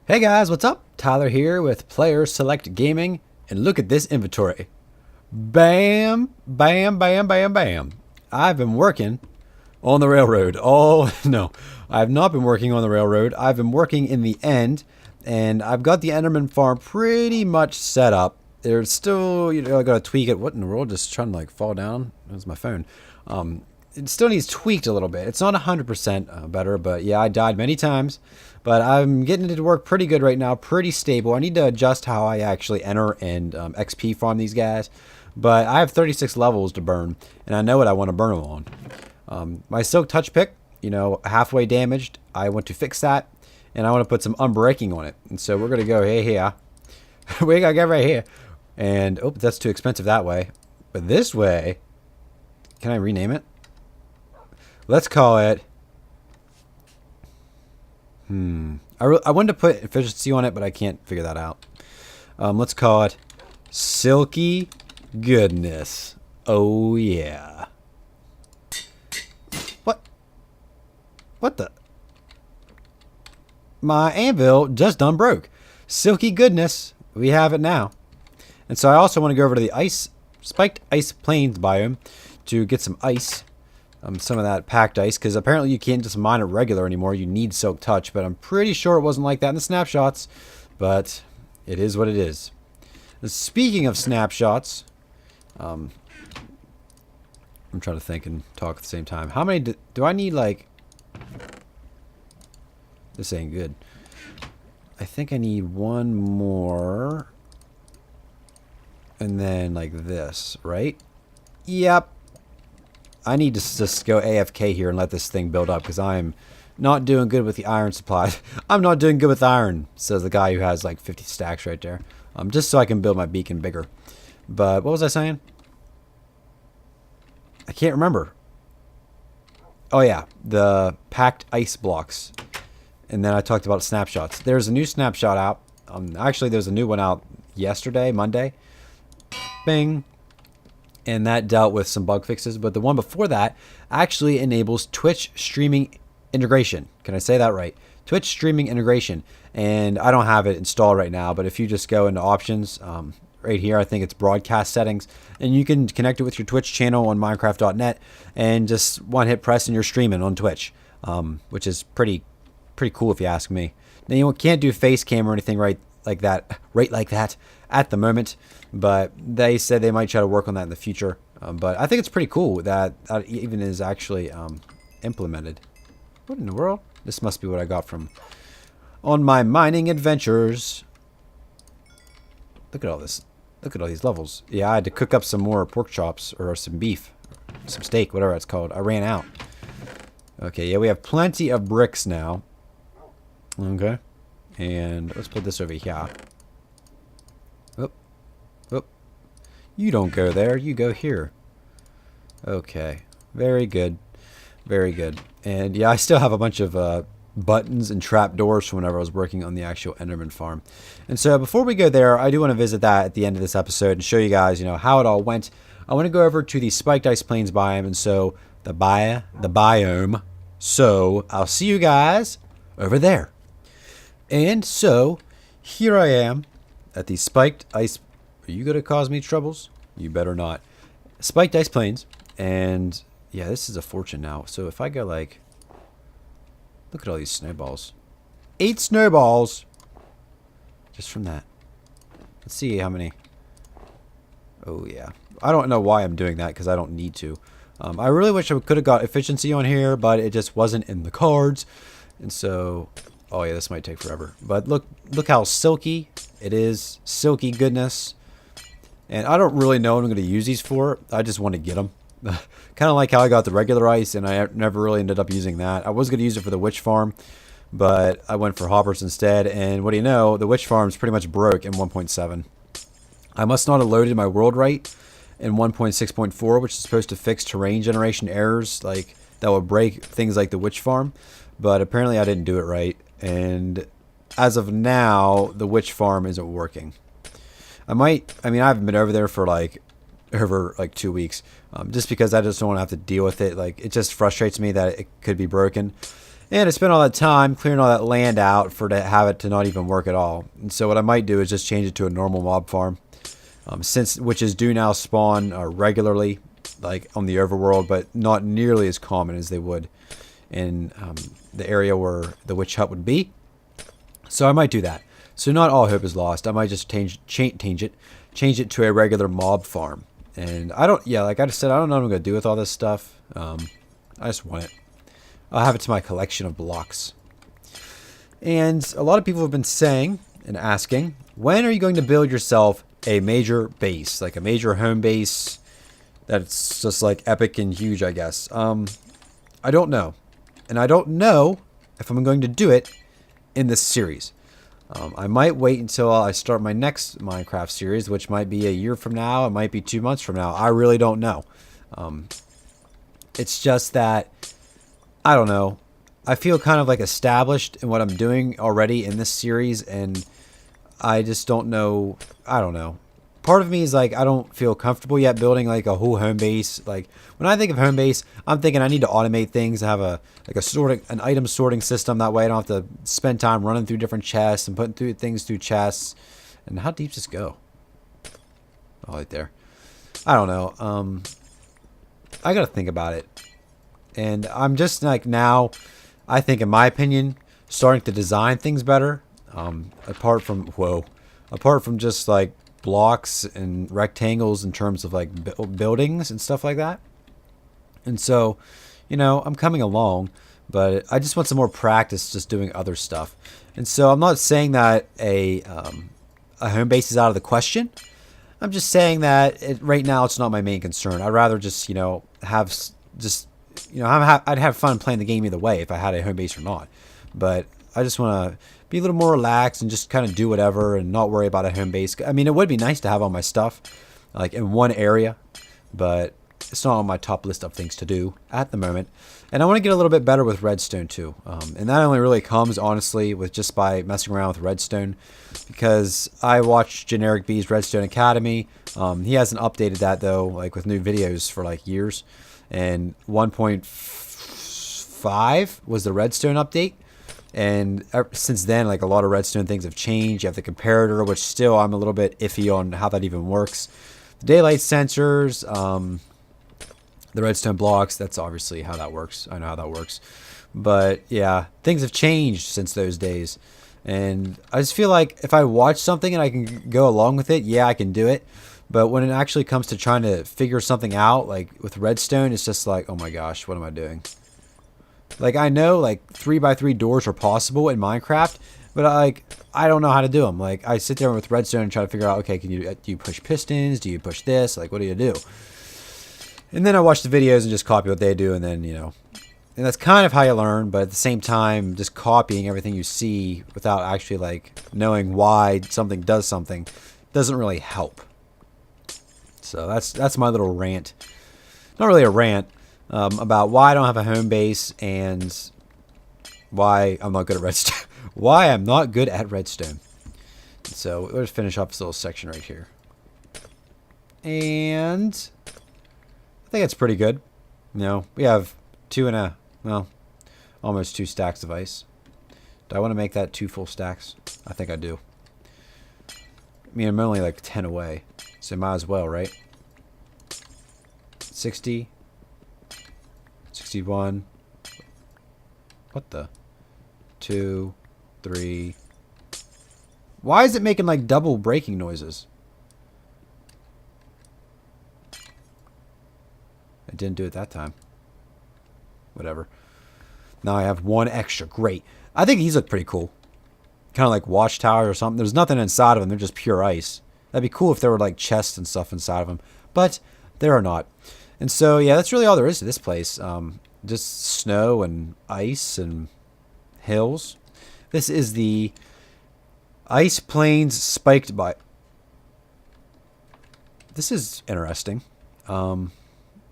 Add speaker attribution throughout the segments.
Speaker 1: Hey guys, what's up? Tyler here with PlayerSelectGaming, and look at this inventory. Bam, bam, bam, bam, bam. I've been working on the railroad. Oh, no, I have not been working on the railroad. I've been working in the end, and I've got the Enderman farm pretty much set up. There's still, I gotta tweak it. What in the world? Just trying to like fall down? That's my phone. It still needs tweaked a little bit. It's not 100% better, but yeah, I died many times. But I'm getting it to work pretty good right now, pretty stable. I need to adjust how I actually enter and XP farm these guys. But I have 36 levels to burn, and I know what I want to burn them on. My Silk Touch Pick, halfway damaged. I want to fix that, and I want to put some unbreaking on it. And so we're going to go here. We got to go right here. And, oh, that's too expensive that way. But this way, can I rename it? Let's call it... I wanted to put efficiency on it, but I can't figure that out. Let's call it Silky Goodness. Oh, yeah. What the? My anvil just done broke. Silky Goodness. We have it now. And so I also want to go over to the spiked ice plains biome to get some ice. Some of that packed ice, because apparently you can't just mine it regular anymore. You need Silk Touch, but I'm pretty sure it wasn't like that in the snapshots. But it is what it is. And speaking of snapshots, I'm trying to think and talk at the same time. How many do I need? Like, this ain't good. I think I need one more, and then like this, right? Yep. I need to just go AFK here and let this thing build up, because I'm not doing good with the iron supply. I'm not doing good with iron, says the guy who has like 50 stacks right there. Just so I can build my beacon bigger. But what was I saying? I can't remember. Oh yeah, the packed ice blocks. And then I talked about snapshots. There's a new snapshot out. Actually, there's a new one out yesterday, Monday. Bing. And that dealt with some bug fixes, but the one before that actually enables Twitch streaming integration. Can I say that right? Twitch streaming integration. And I don't have it installed right now, but if you just go into options, right here, I think it's broadcast settings, and you can connect it with your Twitch channel on Minecraft.net, and just one hit press and you're streaming on Twitch, which is pretty cool if you ask me. Now you can't do face cam or anything right like that at the moment, but they said they might try to work on that in the future. But I think it's pretty cool that even is actually implemented. What in the world? This must be what I got from on my mining adventures. Look at all this. Look at all these levels. Yeah, I had to cook up some more pork chops or some beef, some steak, whatever it's called. I ran out. Okay, yeah, we have plenty of bricks now. Okay. And let's put this over here. Oh. Oh. You don't go there. You go here. Okay. Very good. Very good. And yeah, I still have a bunch of buttons and trapdoors from whenever I was working on the actual Enderman farm. And so before we go there, I do want to visit that at the end of this episode and show you guys, how it all went. I want to go over to the Spiked Ice Plains biome, and so the biome. So I'll see you guys over there. And so, here I am at the Spiked Ice... Are you going to cause me troubles? You better not. Spiked Ice Plains. And, yeah, this is a fortune now. So if I go like... Look at all these snowballs. 8 snowballs! Just from that. Let's see how many... Oh, yeah. I don't know why I'm doing that, because I don't need to. I really wish I could have got efficiency on here, but it just wasn't in the cards. And so... Oh yeah, this might take forever. But look how silky it is. Silky goodness. And I don't really know what I'm going to use these for. I just want to get them. Kind of like how I got the regular ice, and I never really ended up using that. I was going to use it for the witch farm, but I went for hoppers instead. And what do you know? The witch farm's pretty much broke in 1.7. I must not have loaded my world right in 1.6.4, which is supposed to fix terrain generation errors like that would break things like the witch farm. But apparently I didn't do it right. And as of now, the witch farm isn't working. I haven't been over there for over 2 weeks, just because I just don't want to have to deal with it. Like, it just frustrates me that it could be broken. And I spent all that time clearing all that land out for to have it to not even work at all. And so what I might do is just change it to a normal mob farm, since witches do now spawn regularly, like on the overworld, but not nearly as common as they would in the area where the witch hut would be. So I might do that. So not all hope is lost. I might just change it to a regular mob farm. And I don't, yeah, like I just said, I don't know what I'm gonna do with all this stuff. I just want it. I'll have it to my collection of blocks. And a lot of people have been saying and asking, when are you going to build yourself a major base, like a major home base that's just like epic and huge, I guess. I don't know. And I don't know if I'm going to do it in this series. I might wait until I start my next Minecraft series, which might be a year from now. It might be 2 months from now. I really don't know. It's just that, I don't know. I feel kind of like established in what I'm doing already in this series, and I just don't know. I don't know. Part of me is like, I don't feel comfortable yet building like a whole home base. Like when I think of home base, I'm thinking I need to automate things, have an item sorting system. That way I don't have to spend time running through different chests and putting things through chests. And how deep does this go? Oh, right there. I don't know. I gotta think about it. And I'm just like now, I think in my opinion, starting to design things better. Apart from just like blocks and rectangles in terms of like buildings and stuff like that. And so, you know, I'm coming along, but I just want some more practice just doing other stuff. And so I'm not saying that a home base is out of the question. I'm just saying that right now it's not my main concern. I'd rather just, you know, I'd have fun playing the game either way if I had a home base or not. But I just want to be a little more relaxed and just kind of do whatever and not worry about a home base. I mean, it would be nice to have all my stuff like in one area, but it's not on my top list of things to do at the moment. And I want to get a little bit better with redstone too. And that only really comes honestly with just by messing around with redstone, because I watched Generic B's Redstone Academy. He hasn't updated that though, like with new videos for like years. And 1.5 was the redstone update. And since then, like a lot of redstone things have changed. You have the comparator, which still I'm a little bit iffy on how that even works. The daylight sensors, the redstone blocks, that's obviously how that works. I know how that works. But yeah, things have changed since those days. And I just feel like if I watch something and I can go along with it, yeah, I can do it. But when it actually comes to trying to figure something out, like with redstone, it's just like, oh my gosh, what am I doing? Like I know like 3x3 doors are possible in Minecraft, but I don't know how to do them. Like I sit there with redstone and try to figure out, okay, do you push pistons? Do you push this? Like what do you do? And then I watch the videos and just copy what they do, and then, you know, and that's kind of how you learn. But at the same time, just copying everything you see without actually like knowing why something does something doesn't really help. So that's my little rant. Not really a rant. About why I don't have a home base and why I'm not good at redstone. Why I'm not good at redstone. So we'll just finish off this little section right here. And I think it's pretty good. You know, we have almost 2 stacks of ice. Do I want to make that 2 full stacks? I think I do. I mean, I'm only like 10 away, so might as well, right? 60. 61. What the? 2, 3. Why is it making like double breaking noises? I didn't do it that time. Whatever. Now I have 1 extra. Great. I think these look pretty cool. Kind of like watchtowers or something. There's nothing inside of them. They're just pure ice. That'd be cool if there were like chests and stuff inside of them. But there are not. And so, yeah, that's really all there is to this place. Just snow and ice and hills. This is the Ice Plains Spiked by... This is interesting. I'm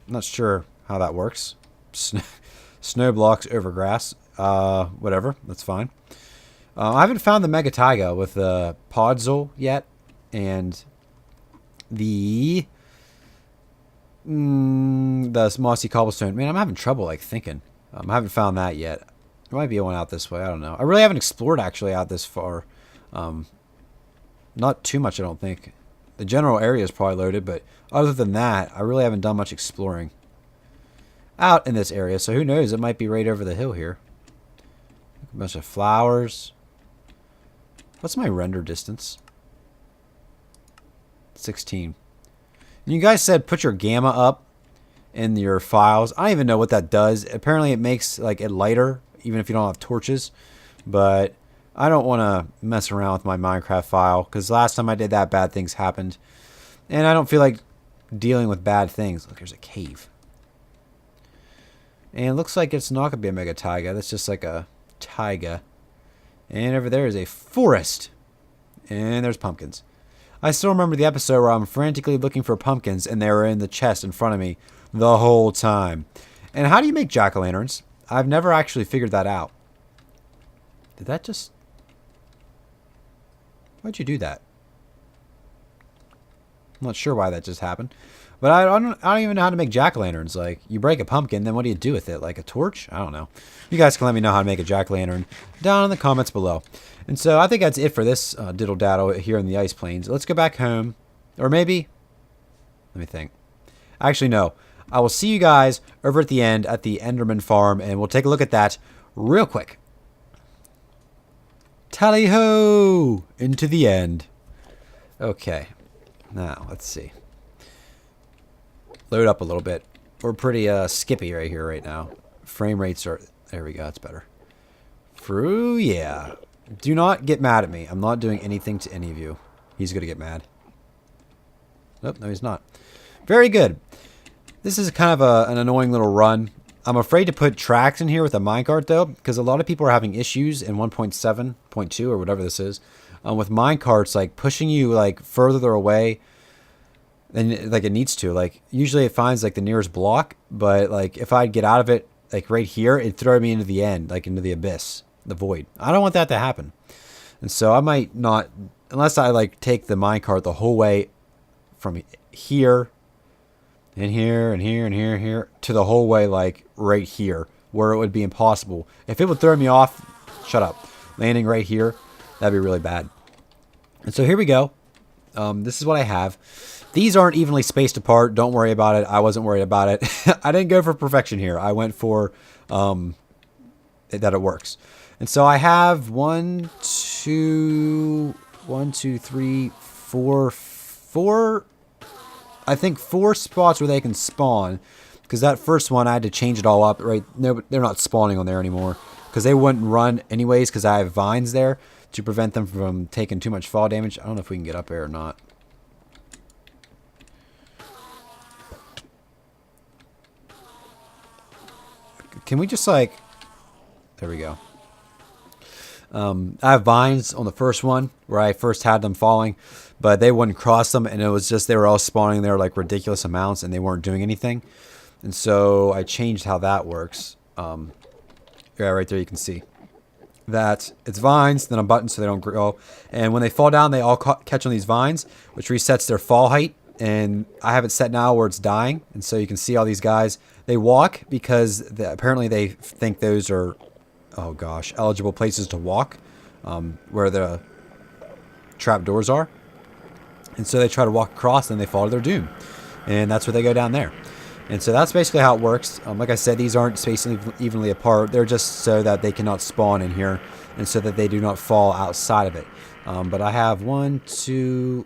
Speaker 1: not sure how that works. Snow blocks over grass. Whatever. That's fine. I haven't found the Mega Taiga with the Podzol yet. And the mossy cobblestone. Man, I'm having trouble like thinking. I haven't found that yet. There might be one out this way. I don't know. I really haven't explored actually out this far. Not too much, I don't think. The general area is probably loaded, but other than that, I really haven't done much exploring out in this area. So who knows? It might be right over the hill here. A bunch of flowers. What's my render distance? 16. And you guys said put your gamma up in your files. I don't even know what that does. Apparently it makes like it lighter even if you don't have torches. But I don't want to mess around with my Minecraft file because last time I did that, bad things happened. And I don't feel like dealing with bad things. Look, there's a cave. And it looks like it's not going to be a mega taiga. That's just like a taiga. And over there is a forest. And there's pumpkins. I still remember the episode where I'm frantically looking for pumpkins and they were in the chest in front of me the whole time. And how do you make jack-o'-lanterns? I've never actually figured that out. Did that just... Why'd you do that? I'm not sure why that just happened. But I don't even know how to make jack-o'-lanterns. Like, you break a pumpkin, then what do you do with it? Like a torch? I don't know. You guys can let me know how to make a jack-o'-lantern down in the comments below. And so I think that's it for this diddle-daddle here in the Ice Plains. Let's go back home. Or maybe... Let me think. Actually, no. I will see you guys over at the end at the Enderman farm, and we'll take a look at that real quick. Tally-ho! Into the end. Okay. Now, let's see. Load up a little bit. We're pretty skippy right here right now. Frame rates are... There we go. That's better. Yeah. Do not get mad at me. I'm not doing anything to any of you. He's going to get mad. Nope, no he's not. Very good. This is kind of an annoying little run. I'm afraid to put tracks in here with a minecart though, because a lot of people are having issues in 1.7.2 or whatever this is, with minecarts like pushing you like further away than like it needs to. Like usually it finds like the nearest block, but like if I'd get out of it like right here, it'd throw me into the end, like into the abyss, the void. I don't want that to happen. And so I might not, unless I like take the minecart the whole way from here and here and here and here and here to the whole way like right here where it would be impossible. If it would throw me off, shut up, landing right here, that'd be really bad. And so here we go. This is what I have. These aren't evenly spaced apart. Don't worry about it. I wasn't worried about it. I didn't go for perfection here. I went for that it works. And so I have 4 I think 4 spots where they can spawn, because that first one I had to change it all up. Right, no, they're not spawning on there anymore because they wouldn't run anyways because I have vines there to prevent them from taking too much fall damage. I don't know if we can get up there or not. Can we just like... There we go. I have vines on the first one where I first had them falling, but they wouldn't cross them, and it was just they were all spawning there like ridiculous amounts, and they weren't doing anything. And so I changed how that works. Yeah, right there you can see that it's vines, then a button so they don't grow. And when they fall down, they all catch on these vines, which resets their fall height. And I have it set now where it's dying, and so you can see all these guys. They walk because apparently they think those are, oh gosh, eligible places to walk, where the trap doors are. And so they try to walk across and they fall to their doom. And that's where they go down there. And so that's basically how it works. Like I said, these aren't spaced evenly apart. They're just so that they cannot spawn in here and so that they do not fall outside of it. But I have 1, 2,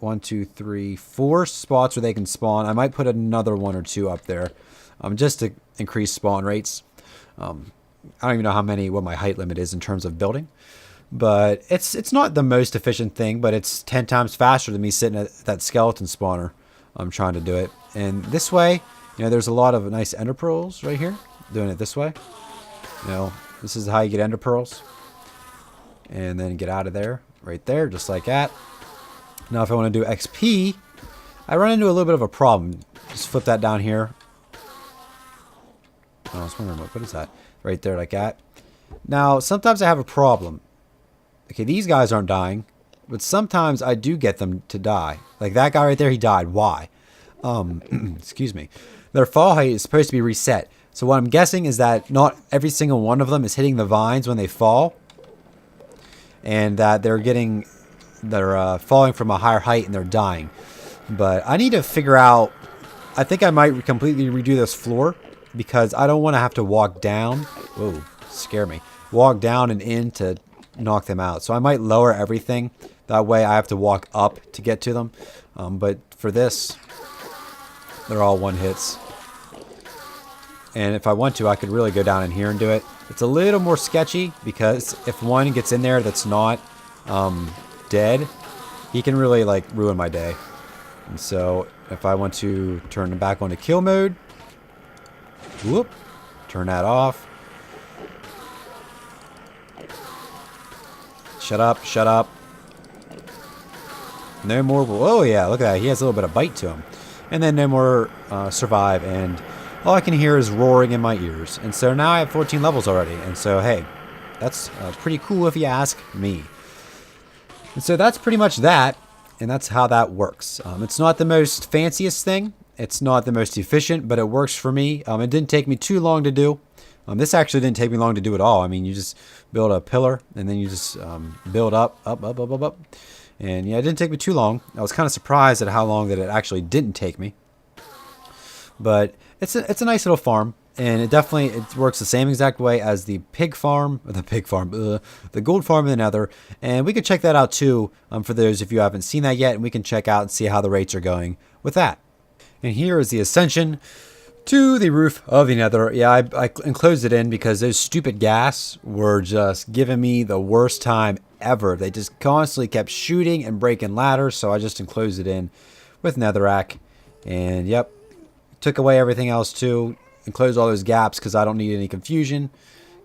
Speaker 1: 3, 4 spots where they can spawn. I might put another 1 or 2 up there just to increase spawn rates. I don't even know what my height limit is in terms of building. But it's not the most efficient thing, but it's 10 times faster than me sitting at that skeleton spawner. I'm trying to do it. And this way, you know, there's a lot of nice ender pearls right here. Doing it this way. You know, this is how you get ender pearls. And then get out of there. Right there, just like that. Now if I want to do XP, I run into a little bit of a problem. Just flip that down here. Oh, I was wondering, what is that? Right there, like that. Now, sometimes I have a problem. Okay, these guys aren't dying, but sometimes I do get them to die. Like that guy right there, he died. Why? Excuse me. Their fall height is supposed to be reset. So what I'm guessing is that not every single one of them is hitting the vines when they fall, and that they're falling from a higher height and they're dying. But I need to figure out. I think I might completely redo this floor because I don't want to have to walk down. Whoa, scare me. Walk down and in to knock them out. So I might lower everything. That way I have to walk up to get to them. But for this, they're all one hits. And if I want to, I could really go down in here and do it. It's a little more sketchy because if one gets in there that's not dead, he can really like ruin my day. And so if I want to turn them back onto kill mode, whoop, turn that off. Shut up, shut up. No more. Oh yeah, look at that. He has a little bit of bite to him. And then no more survive. And all I can hear is roaring in my ears. And so now I have 14 levels already. And so, hey, that's pretty cool if you ask me. And so that's pretty much that. And that's how that works. It's not the most fanciest thing. It's not the most efficient, but it works for me. It didn't take me too long to do. This actually didn't take me long to do at all. I mean, you just build a pillar, and then you just build up. And yeah, it didn't take me too long. I was kind of surprised at how long that it actually didn't take me. But it's a nice little farm, and it works the same exact way as the pig farm, or the gold farm in the Nether. And we could check that out too for those if you haven't seen that yet, and we can check out and see how the rates are going with that. And here is the ascension to the roof of the Nether. Yeah, I enclosed it in because those stupid ghast were just giving me the worst time ever. They just constantly kept shooting and breaking ladders, so I just enclosed it in with netherrack. And yep, took away everything else too. Enclosed all those gaps because I don't need any confusion.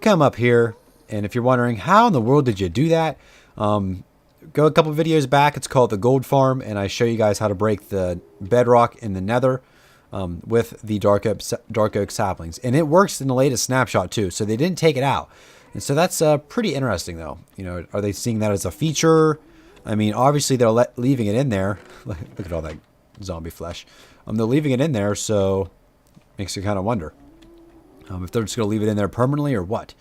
Speaker 1: Come up here, and if you're wondering how in the world did you do that, go a couple videos back. It's called the Gold Farm, and I show you guys how to break the bedrock in the Nether. With the dark oak saplings, and it works in the latest snapshot too, so they didn't take it out. And so that's pretty interesting though. You know, are they seeing that as a feature? I mean, obviously they're leaving it in there. Look at all that zombie flesh. They're leaving it in there, so makes you kind of wonder if they're just gonna leave it in there permanently or what.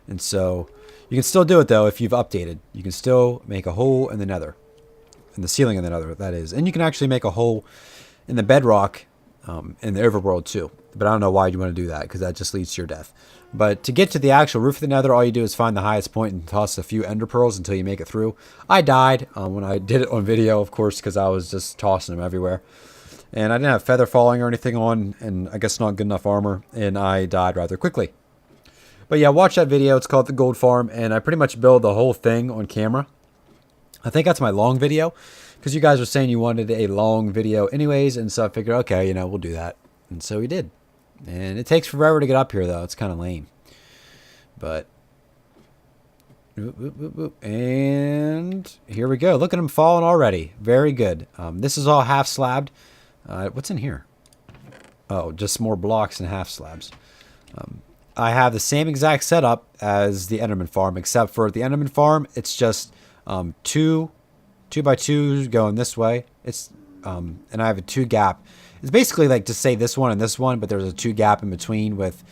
Speaker 1: And so you can still do it though if you've updated. You can still make a hole in the Nether, in the ceiling of the Nether, that is, and you can actually make a hole in the bedrock in the overworld too. But I don't know why you want to do that, because that just leads to your death. But to get to the actual roof of the Nether, all you do is find the highest point and toss a few ender pearls until you make it through. I died when I did it on video, of course, because I was just tossing them everywhere. And I didn't have feather falling or anything on, and I guess not good enough armor, and I died rather quickly. But yeah, watch that video. It's called The Gold Farm, and I pretty much build the whole thing on camera. I think that's my long video, because you guys were saying you wanted a long video anyways, and so I figured, okay, you know, we'll do that. And so we did. And it takes forever to get up here, though. It's kind of lame. But, and here we go. Look at them falling already. Very good. This is all half slabbed. What's in here? Oh, just more blocks and half slabs. I have the same exact setup as the Enderman farm, except for the Enderman farm, it's just 2 by 2 going this way. It's and I have a 2 gap. It's basically like to say this one and this one, but there's a 2 gap in between with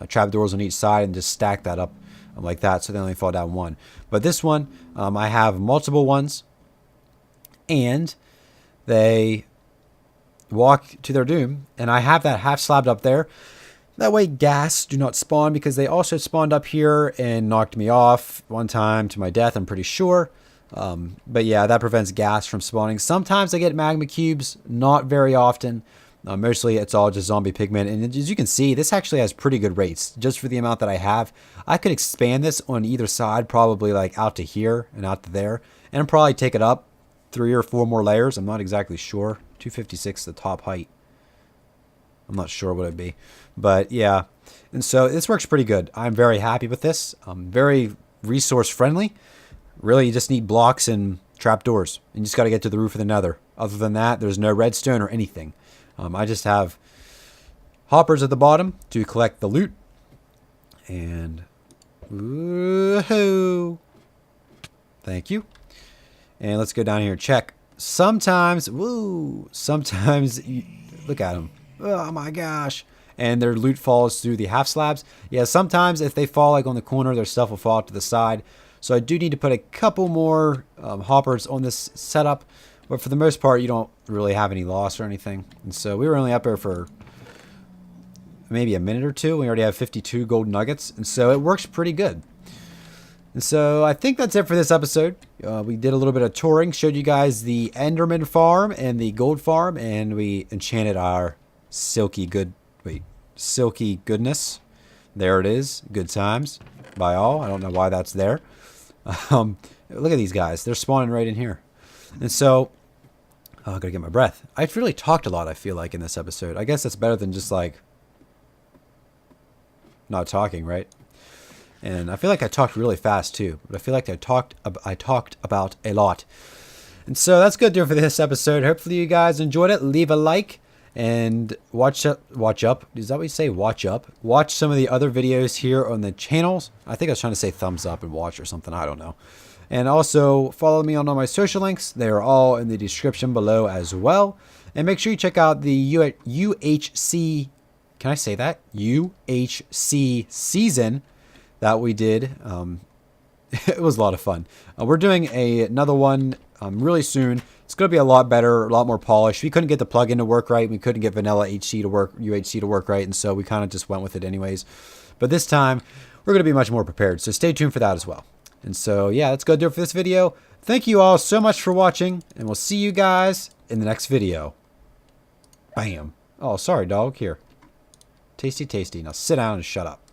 Speaker 1: trapdoors on each side, and just stack that up like that, so they only fall down one. But this one, I have multiple ones, and they walk to their doom. And I have that half slabbed up there. That way ghast do not spawn, because they also spawned up here and knocked me off one time to my death, I'm pretty sure. But yeah, that prevents ghast from spawning. Sometimes I get magma cubes, not very often. Mostly it's all just zombie pigmen. And as you can see, this actually has pretty good rates just for the amount that I have. I could expand this on either side, probably like out to here and out to there, and probably take it up 3 or 4 more layers. I'm not exactly sure. 256 the top height. I'm not sure what it'd be, but yeah. And so this works pretty good. I'm very happy with this. Very resource friendly. Really, you just need blocks and trapdoors, and you just got to get to the roof of the Nether. Other than that, there's no redstone or anything. I just have hoppers at the bottom to collect the loot. And woohoo! Thank you. And let's go down here and check. Sometimes, look at him. Oh my gosh. and their loot falls through the half slabs. Yeah, sometimes if they fall like on the corner, their stuff will fall out to the side. So I do need to put a couple more hoppers on this setup, but for the most part, you don't really have any loss or anything. And so we were only up there for maybe a minute or two. We already have 52 gold nuggets, and so it works pretty good. And so I think that's it for this episode. We did a little bit of touring, showed you guys the Enderman farm and the gold farm, and we enchanted our silky goodness. There it is. Good times by all. I don't know why that's there. Look at these guys. They're spawning right in here. And so, I gotta get my breath. I've really talked a lot, I feel like, in this episode. I guess that's better than just like not talking, right? And I feel like I talked really fast too, but I feel like I talked about a lot. And so that's good to do for this episode. Hopefully you guys enjoyed it. Leave a like and watch up. Is that what you say? Watch up. Watch some of the other videos here on the channels. I think I was trying to say thumbs up and watch or something. I don't know. And also follow me on all my social links. They are all in the description below as well. And make sure you check out the UHC. Can I say that? UHC season that we did. It was a lot of fun. We're doing another one really soon. It's going to be a lot better, a lot more polished. We couldn't get the plugin to work right. We couldn't get Vanilla HC to work, UHC to work right, and so we kind of just went with it anyways. But this time, we're going to be much more prepared, so stay tuned for that as well. And so, yeah, that's going to do it for this video. Thank you all so much for watching, and we'll see you guys in the next video. Bam. Oh, sorry, dog. Here. Tasty, tasty. Now sit down and shut up.